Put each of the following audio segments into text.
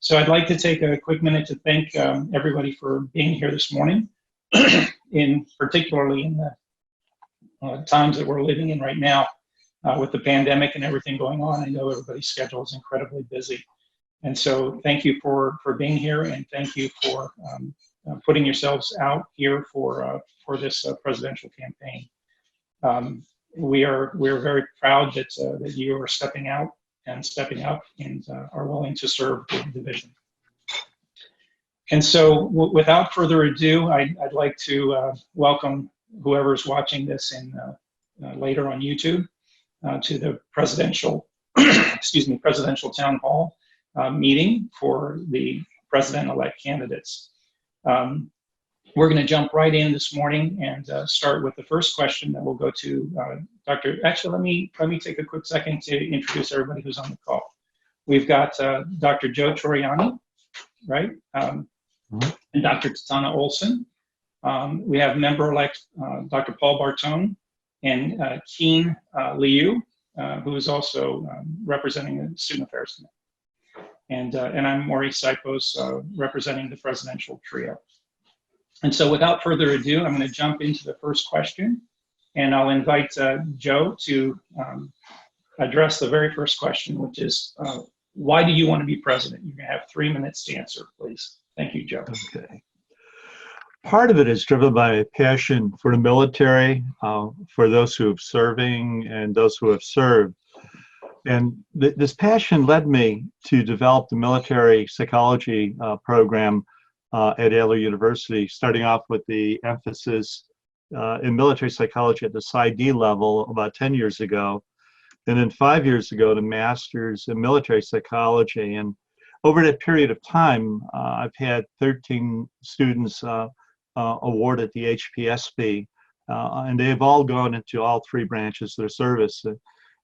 So I'd like to take a quick minute to thank everybody for being here this morning, particularly in the times that we're living in right now with the pandemic and everything going on. I know everybody's schedule is incredibly busy. And so thank you for being here, and thank you for putting yourselves out here for this presidential campaign. We're very proud that you are stepping out and stepping up and are willing to serve the division. And so without further ado, I'd like to welcome whoever's watching this later on YouTube to the presidential, presidential town hall meeting for the president-elect candidates. We're going to jump right in this morning and start with the first question that we'll go to Dr. Actually, let me take a quick second to introduce everybody who's on the call. We've got Dr. Joe Troiani, right? And Dr. Tatana Olson. We have member-elect Dr. Paul Bartone and Keen Liu, who is also representing the Student Affairs Committee. And I'm Maurice Sipos, representing the presidential trio. And so without further ado, I'm going to jump into the first question, and I'll invite Joe to address the very first question, which is, why do you want to be president? You're going to have 3 minutes to answer, please. Thank you, Joe. Okay. Part of it is driven by a passion for the military, for those who are serving and those who have served. And this passion led me to develop the military psychology program at Adler University, starting off with the emphasis in military psychology at the PsyD level about 10 years ago. And then 5 years ago, the master's in military psychology. And over that period of time, I've had 13 students awarded the HPSB, and they've all gone into all three branches of their service.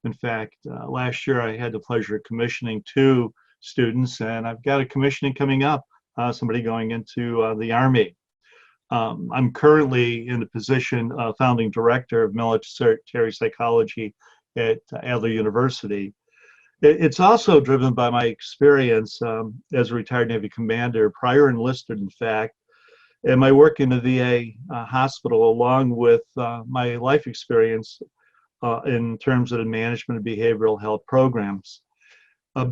In fact, last year I had the pleasure of commissioning 2 students, and I've got a commissioning coming up, somebody going into the Army. I'm currently in the position of founding director of military psychology at Adler University. It's also driven by my experience as a retired Navy commander, prior enlisted in fact, and my work in the VA hospital, along with my life experience in terms of the management of behavioral health programs.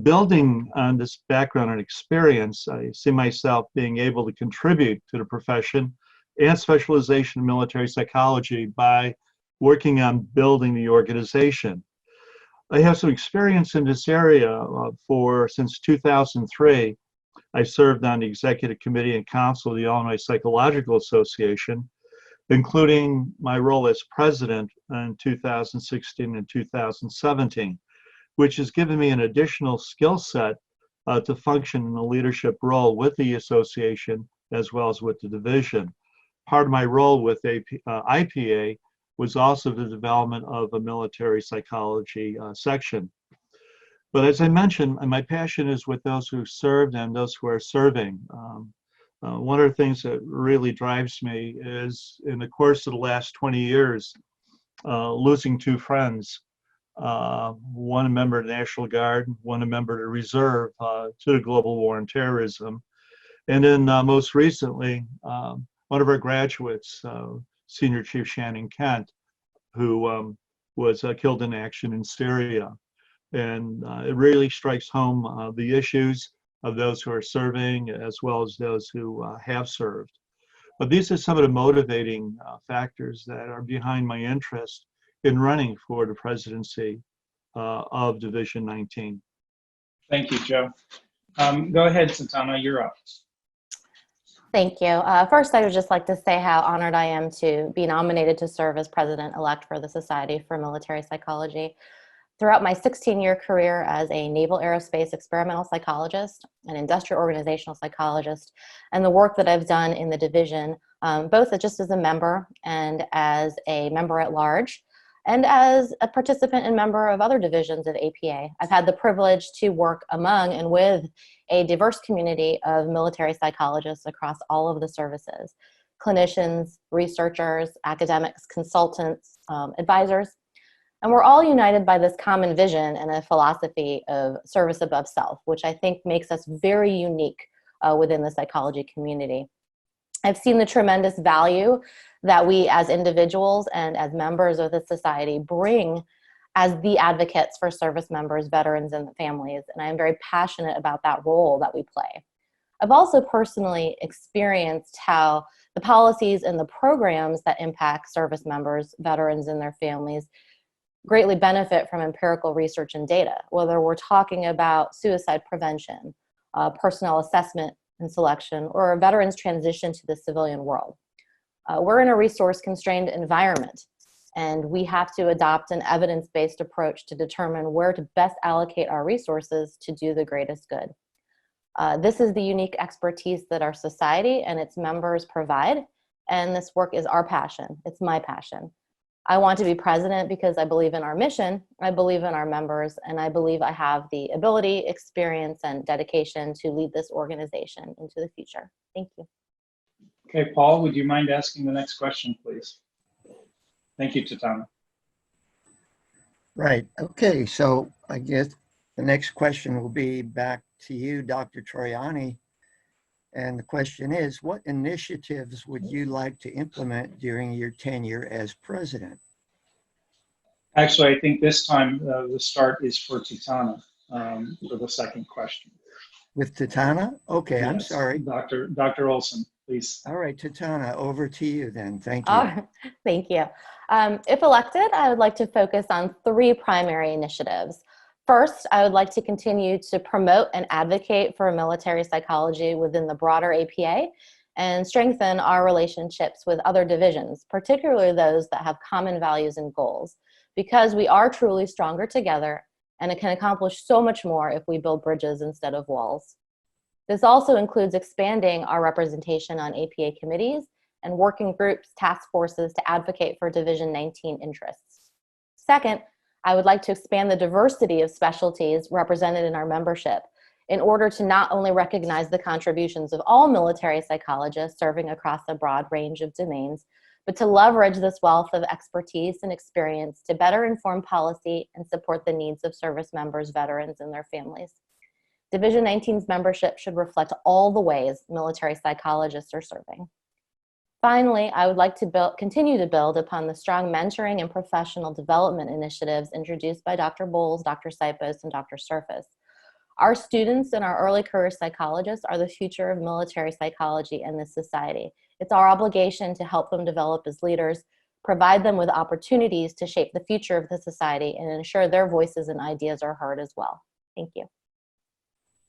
Building on this background and experience, I see myself being able to contribute to the profession and specialization in military psychology by working on building the organization. I have some experience in this area since 2003. I served on the executive committee and council of the Illinois Psychological Association, including my role as president in 2016 and 2017, which has given me an additional skill set to function in a leadership role with the association as well as with the division. Part of my role with IPA was also the development of a military psychology section. But as I mentioned, my passion is with those who served and those who are serving. One of the things that really drives me is, in the course of the last 20 years, losing 2 friends, one a member of the National Guard, one a member of the Reserve, to the global war on terrorism. And then most recently, one of our graduates, Senior Chief Shannon Kent, who was killed in action in Syria. And it really strikes home the issues of those who are serving as well as those who have served. But these are some of the motivating factors that are behind my interest in running for the presidency of Division 19. Thank you, Joe. Go ahead, Tatana, you're up. Thank you. First, I would just like to say how honored I am to be nominated to serve as president-elect for the Society for Military Psychology. Throughout my 16-year career as a naval aerospace experimental psychologist, an industrial organizational psychologist, and the work that I've done in the division, both just as a member and as a member at large, and as a participant and member of other divisions of APA. I've had the privilege to work among and with a diverse community of military psychologists across all of the services: clinicians, researchers, academics, consultants, advisors. And we're all united by this common vision and a philosophy of service above self, which I think makes us very unique within the psychology community. I've seen the tremendous value that we as individuals and as members of the society bring as the advocates for service members, veterans, and families. And I'm very passionate about that role that we play. I've also personally experienced how the policies and the programs that impact service members, veterans, and their families greatly benefit from empirical research and data, whether we're talking about suicide prevention, personnel assessment and selection, or a veteran's transition to the civilian world. We're in a resource-constrained environment, and we have to adopt an evidence-based approach to determine where to best allocate our resources to do the greatest good. This is the unique expertise that our society and its members provide, and this work is our passion. It's my passion. I want to be president because I believe in our mission, I believe in our members, and I believe I have the ability, experience, and dedication to lead this organization into the future. Thank you. Okay, Paul, would you mind asking the next question, please? Thank you, Tatana. Right. Okay. So I guess the next question will be back to you, Dr. Troiani. And the question is, what initiatives would you like to implement during your tenure as president? Actually, I think this time the start is for Tatana for the second question. With Tatana? Okay, Yes, I'm sorry. Dr. Olson, please. All right, Tatana, over to you then. Thank you. Thank you. If elected, I would like to focus on 3 primary initiatives. First, I would like to continue to promote and advocate for military psychology within the broader APA and strengthen our relationships with other divisions, particularly those that have common values and goals, because we are truly stronger together and it can accomplish so much more if we build bridges instead of walls. This also includes expanding our representation on APA committees and working groups, task forces to advocate for Division 19 interests. Second, I would like to expand the diversity of specialties represented in our membership in order to not only recognize the contributions of all military psychologists serving across a broad range of domains, but to leverage this wealth of expertise and experience to better inform policy and support the needs of service members, veterans, and their families. Division 19's membership should reflect all the ways military psychologists are serving. Finally, I would like to continue to build upon the strong mentoring and professional development initiatives introduced by Dr. Bowles, Dr. Sipos, and Dr. Surface. Our students and our early career psychologists are the future of military psychology and this society. It's our obligation to help them develop as leaders, provide them with opportunities to shape the future of the society, and ensure their voices and ideas are heard as well. Thank you.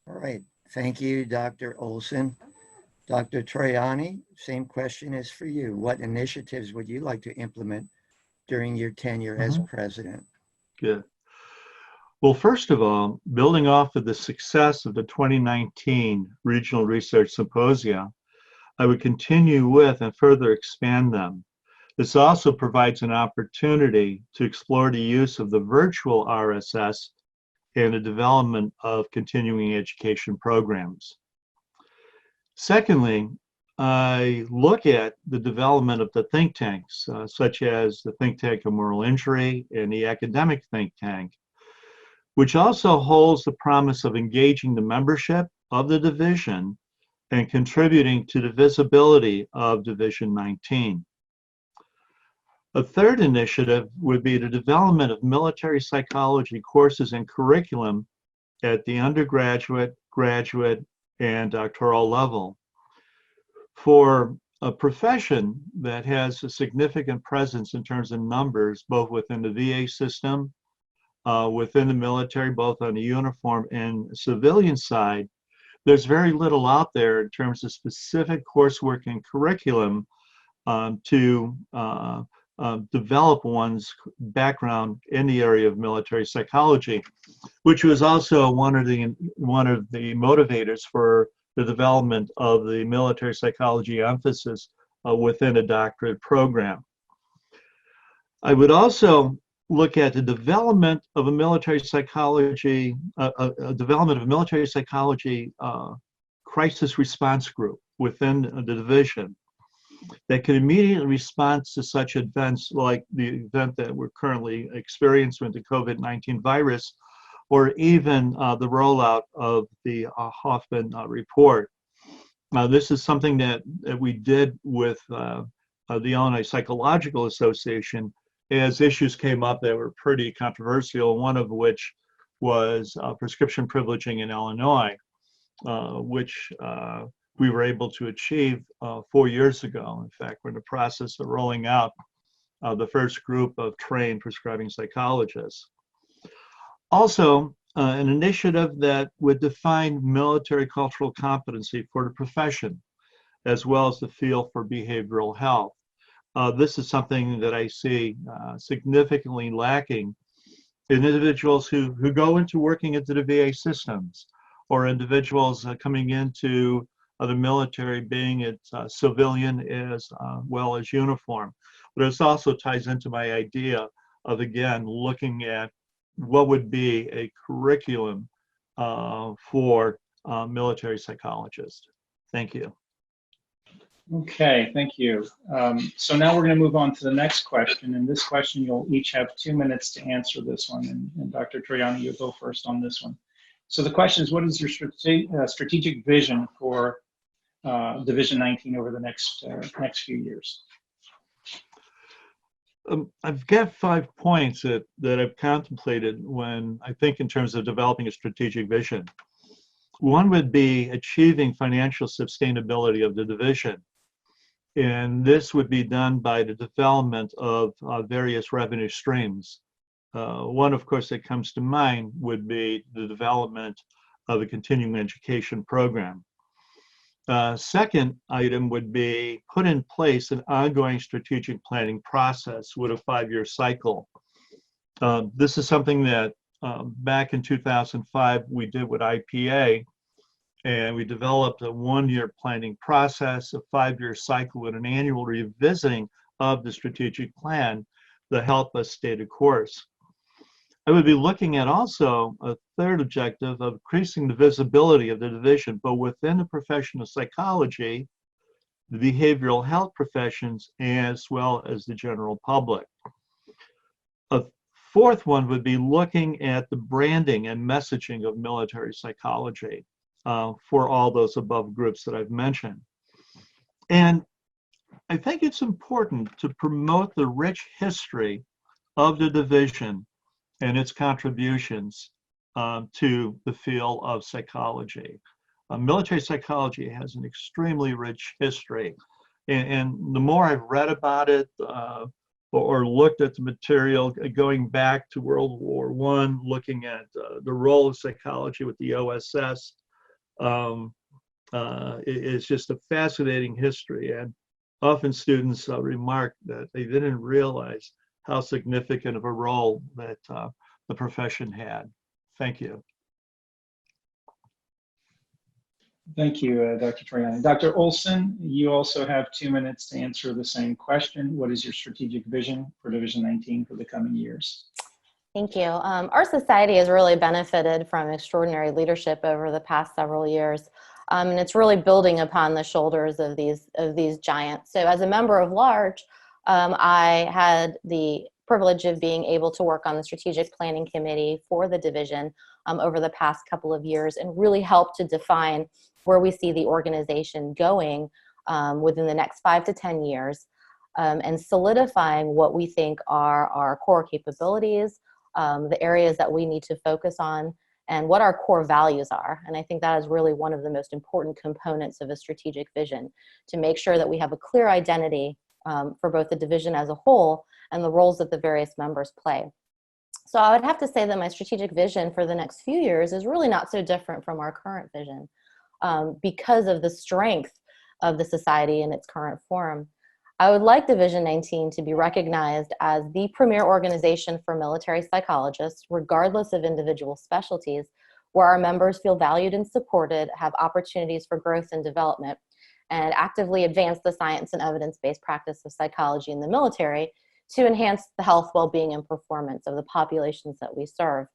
All right. Thank you, Dr. Olson. Dr. Troiani, same question is for you. What initiatives would you like to implement during your tenure as president? Good. Well, first of all, building off of the success of the 2019 Regional Research Symposia, I would continue with and further expand them. This also provides an opportunity to explore the use of the virtual RSS and the development of continuing education programs. Secondly, I look at the development of the think tanks, such as the Think Tank of Moral Injury and the Academic Think Tank, which also holds the promise of engaging the membership of the division and contributing to the visibility of Division 19. A third initiative would be the development of military psychology courses and curriculum at the undergraduate, graduate, and doctoral level. For a profession that has a significant presence in terms of numbers, both within the VA system, within the military, both on the uniform and civilian side, there's very little out there in terms of specific coursework and curriculum to develop one's background in the area of military psychology, which was also one of the motivators for the development of the military psychology emphasis within a doctorate program. I would also look at the development of a military psychology, crisis response group within the division. that can immediately respond to such events like the event that we're currently experiencing with the COVID-19 virus, or even the rollout of the Hoffman report. This is something that we did with the Illinois Psychological Association as issues came up that were pretty controversial, one of which was prescription privileging in Illinois, which we were able to achieve 4 years ago. In fact, we're in the process of rolling out the first group of trained prescribing psychologists. Also, an initiative that would define military cultural competency for the profession, as well as the field for behavioral health. This is something that I see significantly lacking in individuals who go into working into the VA systems, or individuals coming into the military, being it civilian as well as uniform. But it also ties into my idea of, again, looking at what would be a curriculum for military psychologists. Thank you. Okay, thank you. So now we're going to move on to the next question. And this question, you'll each have 2 minutes to answer this one. And Dr. Troiani, you'll go first on this one. So the question is, what is your strategic vision for Division 19 over the next few years? I've got 5 points that I've contemplated when I think in terms of developing a strategic vision. One would be achieving financial sustainability of the division. And this would be done by the development of various revenue streams. One, of course, that comes to mind would be the development of a continuing education program. Second item would be put in place an ongoing strategic planning process with a 5-year cycle. This is something that back in 2005 we did with IPA, and we developed a 1-year planning process, a 5-year cycle, with an annual revisiting of the strategic plan to help us stay the course. I would be looking at also a third objective of increasing the visibility of the division, but within the profession of psychology, the behavioral health professions, as well as the general public. A fourth one would be looking at the branding and messaging of military psychology for all those above groups that I've mentioned. And I think it's important to promote the rich history of the division and its contributions to the field of psychology. Military psychology has an extremely rich history. And the more I've read about it or looked at the material going back to World War I, looking at the role of psychology with the OSS, it's just a fascinating history. And often students remark that they didn't realize how significant of a role that the profession had. Thank you. Thank you, Dr. Troiani. Dr. Olson, you also have 2 minutes to answer the same question. What is your strategic vision for Division 19 for the coming years? Thank you. Our society has really benefited from extraordinary leadership over the past several years, and it's really building upon the shoulders of these giants. So as a member of LARGE, I had the privilege of being able to work on the strategic planning committee for the division over the past couple of years, and really help to define where we see the organization going within the next 5 to 10 years, and solidifying what we think are our core capabilities, the areas that we need to focus on, and what our core values are. And I think that is really one of the most important components of a strategic vision, to make sure that we have a clear identity for both the division as a whole and the roles that the various members play. So I would have to say that my strategic vision for the next few years is really not so different from our current vision, because of the strength of the society in its current form. I would like Division 19 to be recognized as the premier organization for military psychologists, regardless of individual specialties, where our members feel valued and supported, have opportunities for growth and development, and actively advance the science and evidence-based practice of psychology in the military to enhance the health, well-being, and performance of the populations that we serve.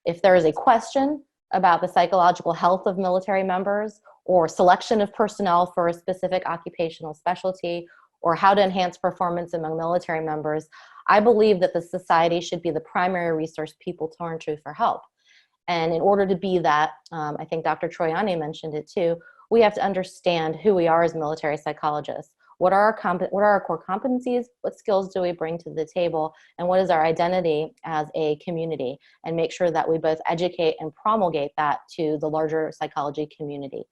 If there is a question about the psychological health of military members, or selection of personnel for a specific occupational specialty, or how to enhance performance among military members, I believe that the society should be the primary resource people turn to for help. And in order to be that, I think Dr. Troiani mentioned it too, we have to understand who we are as military psychologists. What are our core competencies? What skills do we bring to the table? And what is our identity as a community? And make sure that we both educate and promulgate that to the larger psychology community.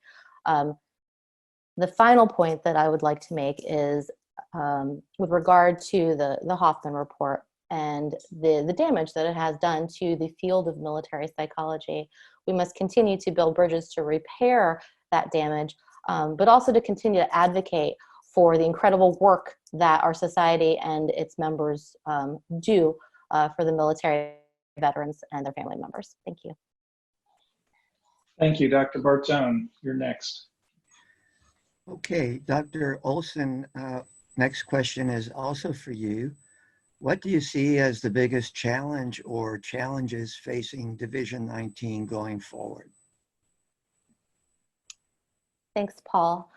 The final point that I would like to make is with regard to the Hoffman report and the damage that it has done to the field of military psychology. We must continue to build bridges to repair that damage, but also to continue to advocate for the incredible work that our society and its members do for the military veterans and their family members. Thank you. Thank you, Dr. Bartone. You're next. Okay, Dr. Olson, next question is also for you. What do you see as the biggest challenge or challenges facing Division 19 going forward? Thanks, Paul.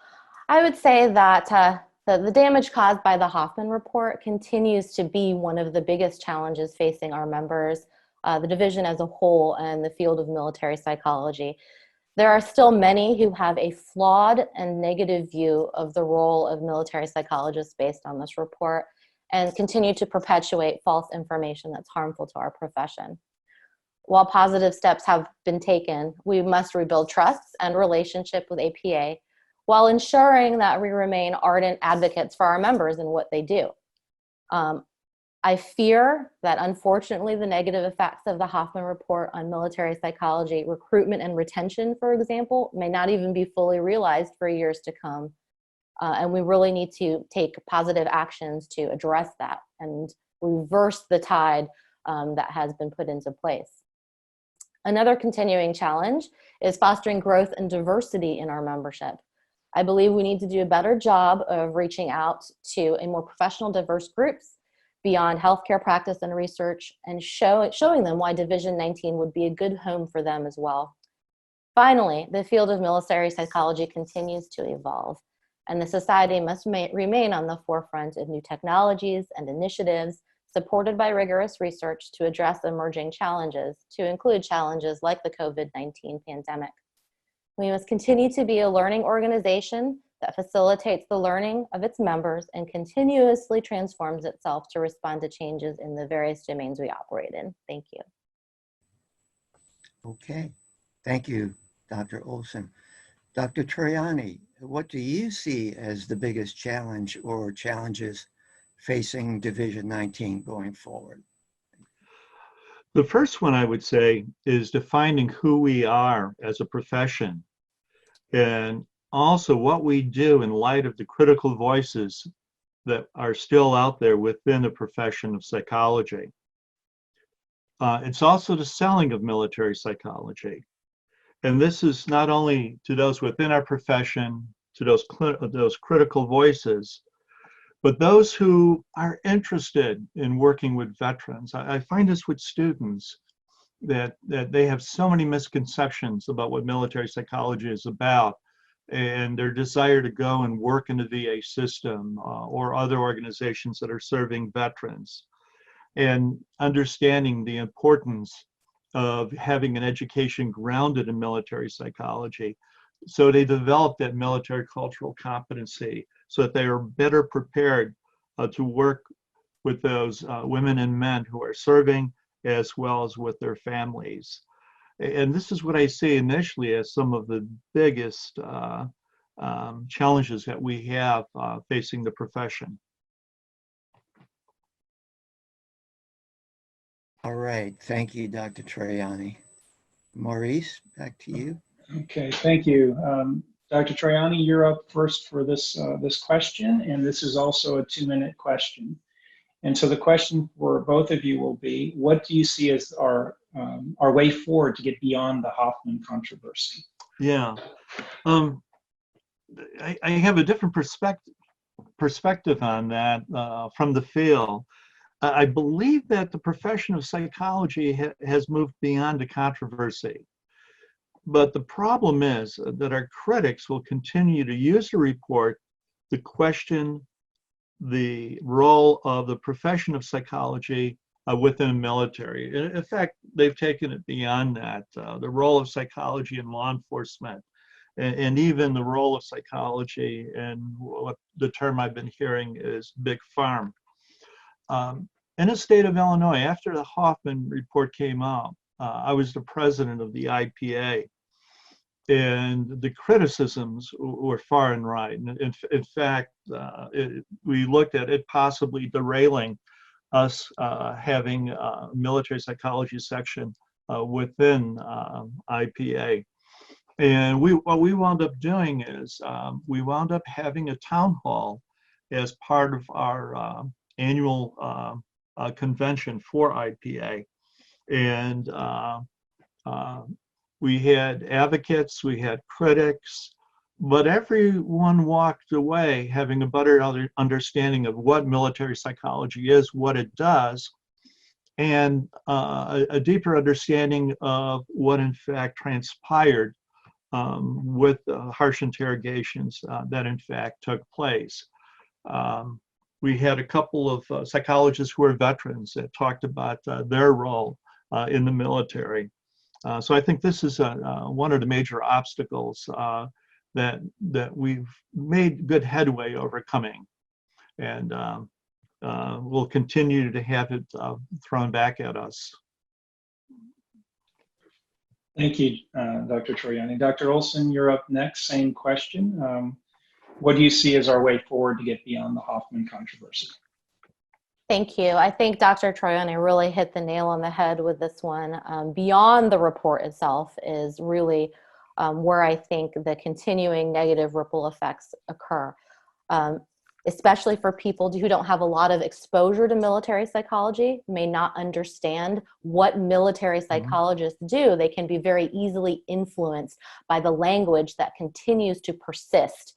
I would say that the damage caused by the Hoffman report continues to be one of the biggest challenges facing our members, the division as a whole, and the field of military psychology. There are still many who have a flawed and negative view of the role of military psychologists based on this report, and continue to perpetuate false information that's harmful to our profession. While positive steps have been taken, we must rebuild trust and relationship with APA while ensuring that we remain ardent advocates for our members and what they do. I fear that unfortunately the negative effects of the Hoffman report on military psychology, recruitment and retention, for example, may not even be fully realized for years to come. And we really need to take positive actions to address that and reverse the tide that has been put into place. Another continuing challenge is fostering growth and diversity in our membership. I believe we need to do a better job of reaching out to a more professional, diverse groups beyond healthcare practice and research, and showing them why Division 19 would be a good home for them as well. Finally, the field of military psychology continues to evolve, and the society must remain on the forefront of new technologies and initiatives supported by rigorous research to address emerging challenges, to include challenges like the COVID-19 pandemic. We must continue to be a learning organization that facilitates the learning of its members and continuously transforms itself to respond to changes in the various domains we operate in. Thank you. Okay, thank you, Dr. Olson. Dr. Troiani, what do you see as the biggest challenge or challenges facing Division 19 going forward? The first one I would say is defining who we are as a profession, and also what we do in light of the critical voices that are still out there within the profession of psychology. It's also the selling of military psychology. And this is not only to those within our profession, to those critical voices, but those who are interested in working with veterans. I find this with students, that they have so many misconceptions about what military psychology is about, and their desire to go and work in the VA system or other organizations that are serving veterans, and understanding the importance of having an education grounded in military psychology. So they develop that military cultural competency so that they are better prepared to work with those women and men who are serving, as well as with their families. And this is what I see initially as some of the biggest challenges that we have facing the profession. All right, thank you, Dr. Troiani. Maurice, back to you. Okay, thank you. Dr. Troiani, you're up first for this, this question, and this is also a 2-minute question. And so the question for both of you will be, what do you see as our way forward to get beyond the Hoffman controversy? Yeah, I have a different perspective on that from the field. I believe that the profession of psychology has moved beyond the controversy. But the problem is that our critics will continue to use the report to question the role of the profession of psychology within the military. In fact, they've taken it beyond that. The role of psychology in law enforcement, and even the role of psychology and what the term I've been hearing is big farm. In the state of Illinois, after the Hoffman report came out, I was the president of the IPA, and the criticisms were far and wide. In fact, we looked at it possibly derailing us having a military psychology section within IPA. And what we wound up doing is we wound up having a town hall as part of our annual convention for IPA. And we had advocates, we had critics, but everyone walked away having a better understanding of what military psychology is, what it does, and a deeper understanding of what in fact transpired with harsh interrogations that in fact took place. We had a couple of psychologists who were veterans that talked about their role in the military. So I think this is one of the major obstacles that we've made good headway overcoming, and we'll continue to have it thrown back at us. Thank you, Dr. Troiani. Dr. Olson, you're up next. Same question. What do you see as our way forward to get beyond the Hoffman controversy? Thank you. I think Dr. Troiani really hit the nail on the head with this one. Beyond the report itself is really where I think the continuing negative ripple effects occur, especially for people who don't have a lot of exposure to military psychology, may not understand what military psychologists do. They can be very easily influenced by the language that continues to persist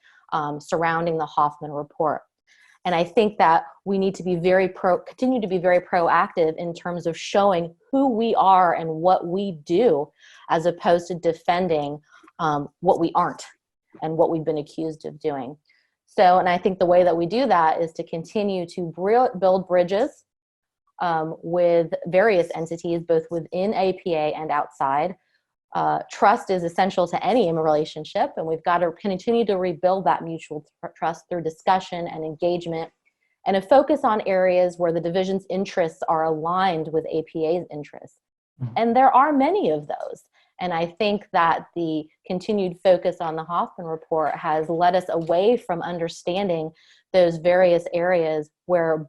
surrounding the Hoffman report. And I think that we need to be continue to be very proactive in terms of showing who we are and what we do, as opposed to defending what we aren't and what we've been accused of doing. So, and I think the way that we do that is to continue to build bridges with various entities, both within APA and outside. Trust is essential to any relationship, and we've got to continue to rebuild that mutual trust through discussion and engagement, and a focus on areas where the division's interests are aligned with APA's interests. And there are many of those. And I think that the continued focus on the Hoffman report has led us away from understanding those various areas where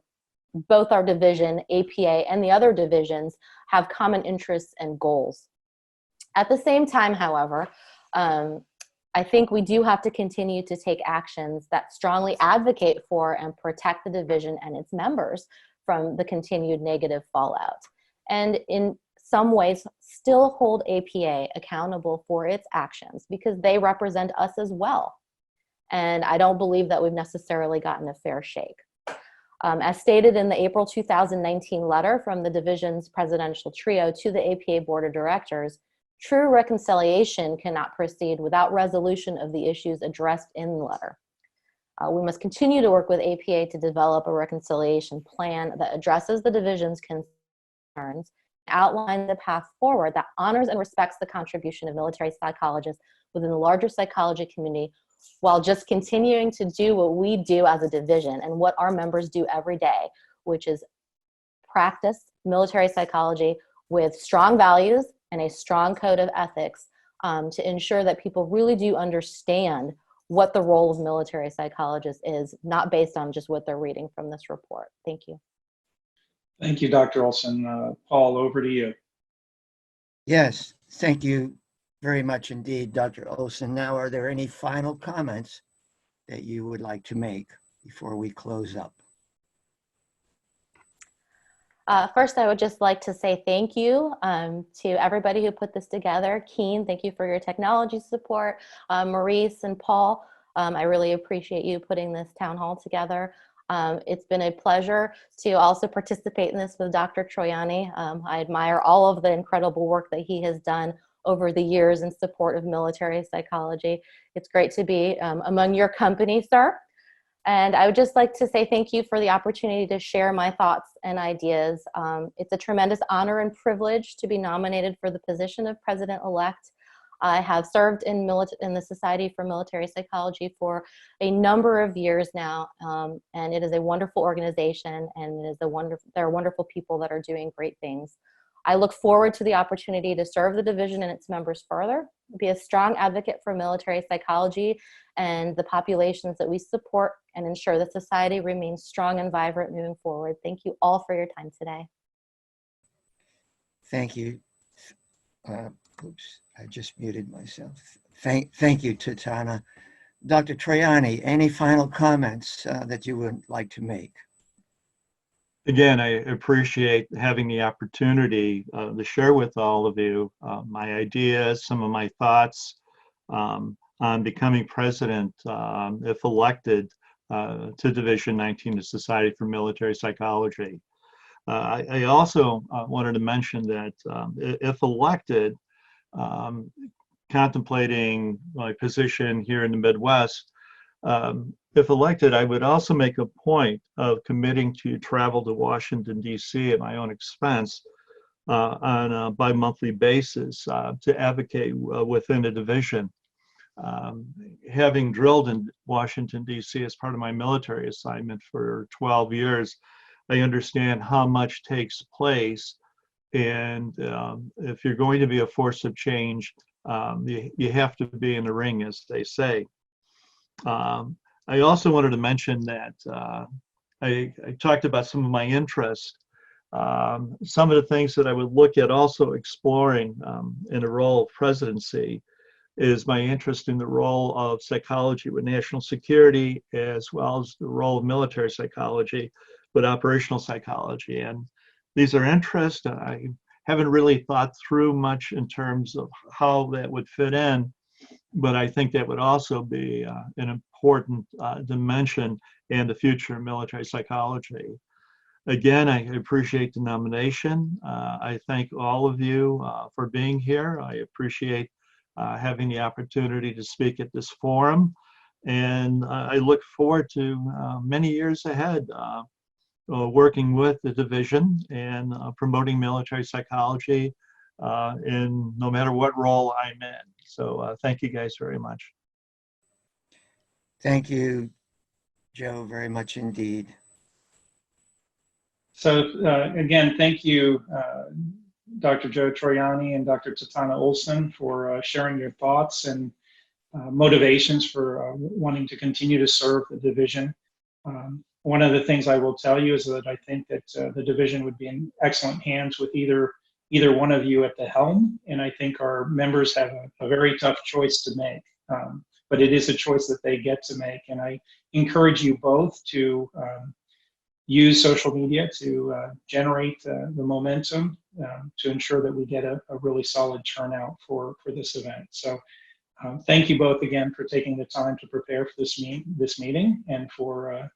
both our division, APA, and the other divisions have common interests and goals. At the same time, however, I think we do have to continue to take actions that strongly advocate for and protect the division and its members from the continued negative fallout. And in some ways, still hold APA accountable for its actions, because they represent us as well. And I don't believe that we've necessarily gotten a fair shake. As stated in the April 2019 letter from the division's presidential trio to the APA Board of Directors, true reconciliation cannot proceed without resolution of the issues addressed in the letter. We must continue to work with APA to develop a reconciliation plan that addresses the division's concerns, outline the path forward that honors and respects the contribution of military psychologists within the larger psychology community, while just continuing to do what we do as a division and what our members do every day, which is practice military psychology with strong values and a strong code of ethics to ensure that people really do understand what the role of military psychologists is, not based on just what they're reading from this report. Thank you. Thank you, Dr. Olson. Paul, over to you. Yes, thank you very much indeed, Dr. Olson. Now, are there any final comments that you would like to make before we close up? First, I would just like to say thank you to everybody who put this together. Keen, thank you for your technology support. Maurice and Paul, I really appreciate you putting this town hall together. It's been a pleasure to also participate in this with Dr. Troiani. I admire all of the incredible work that he has done over the years in support of military psychology. It's great to be among your company, sir. And I would just like to say thank you for the opportunity to share my thoughts and ideas. It's a tremendous honor and privilege to be nominated for the position of president-elect. I have served in the Society for Military Psychology for a number of years now, and it is a wonderful organization, and there are wonderful people that are doing great things. I look forward to the opportunity to serve the division and its members further, be a strong advocate for military psychology and the populations that we support, and ensure that society remains strong and vibrant moving forward. Thank you all for your time today. Thank you. Oops, I just muted myself. Thank you, Tatana. Dr. Troiani, any final comments that you would like to make? Again, I appreciate having the opportunity to share with all of you my ideas, some of my thoughts on becoming president if elected to Division 19, the Society for Military Psychology. I also wanted to mention that if elected, contemplating my position here in the Midwest, if elected, I would also make a point of committing to travel to Washington, D.C. at my own expense on a bi-monthly basis to advocate within a division. Having drilled in Washington, D.C. as part of my military assignment for 12 years, I understand how much takes place. And if you're going to be a force of change, you have to be in the ring, as they say. I also wanted to mention that I talked about some of my interests. Some of the things that I would look at also exploring in a role of presidency is my interest in the role of psychology with national security, as well as the role of military psychology with operational psychology. And these are interests I haven't really thought through much in terms of how that would fit in, but I think that would also be an important dimension in the future of military psychology. Again, I appreciate the nomination. I thank all of you for being here. I appreciate having the opportunity to speak at this forum. And I look forward to many years ahead working with the division and promoting military psychology in no matter what role I'm in. So thank you guys very much. Thank you, Joe, very much indeed. So again, thank you, Dr. Joe Troiani and Dr. Tatana Olson for sharing your thoughts and motivations for wanting to continue to serve the division. One of the things I will tell you is that I think that the division would be in excellent hands with either one of you at the helm, and I think our members have a very tough choice to make, but it is a choice that they get to make, and I encourage you both to use social media to generate the momentum to ensure that we get a really solid turnout for this event. So thank you both again for taking the time to prepare for this meeting and for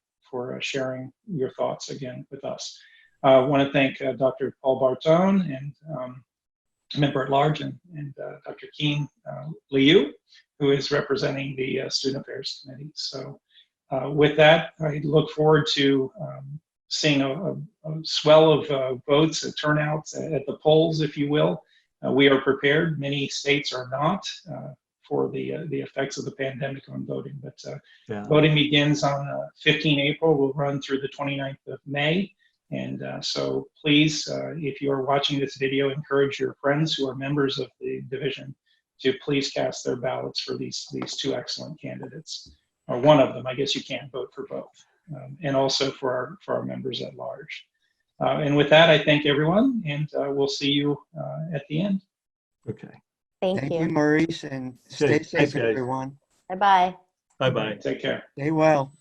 sharing your thoughts again with us. I want to thank Dr. Paul Bartone and member at large and Dr. Keen Liu, who is representing the Student Affairs Committee. So with that, I look forward to seeing a swell of votes, a turnout at the polls, if you will. We are prepared. Many states are not for the effects of the pandemic on voting, but voting begins on 15 April, will run through the 29th of May. And so please, if you are watching this video, encourage your friends who are members of the division to please cast their ballots for these two excellent candidates, or one of them. I guess you can't vote for both, and also for our members at large. And with that, I thank everyone, and we'll see you at the end. Okay. Thank you. Maurice, and stay Thanks, safe, guys. everyone. Bye-bye. Bye-bye. Take care. Stay well.